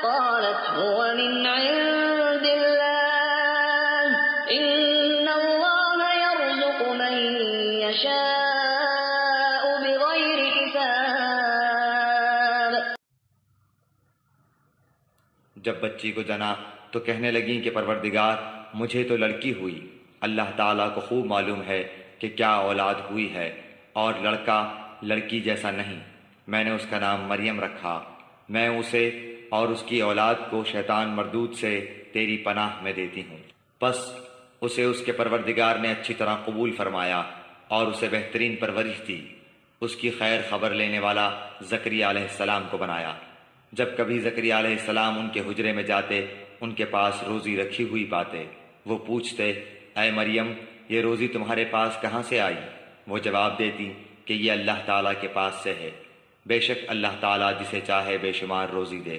قالت هو من عند الله إن الله يرزق من يشاء بغير حساب۔ جب بچی کو جنا تو کہنے لگیں کہ پروردگار مجھے تو لڑکی ہوئی، اللہ تعالیٰ کو خوب معلوم ہے کہ کیا اولاد ہوئی ہے، اور لڑکا لڑکی جیسا نہیں۔ میں نے اس کا نام مریم رکھا۔ میں اسے اور اس کی اولاد کو شیطان مردود سے تیری پناہ میں دیتی ہوں۔ پس اسے اس کے پروردگار نے اچھی طرح قبول فرمایا اور اسے بہترین پرورش دی۔ اس کی خیر خبر لینے والا زکریا علیہ السلام کو بنایا۔ جب کبھی زکریا علیہ السلام ان کے حجرے میں جاتے، ان کے پاس روزی رکھی ہوئی پاتے۔ وہ پوچھتے، اے مریم، یہ روزی تمہارے پاس کہاں سے آئی؟ وہ جواب دیتی کہ یہ اللہ تعالیٰ کے پاس سے ہے، بے شک اللہ تعالیٰ جسے چاہے بے شمار روزی دے۔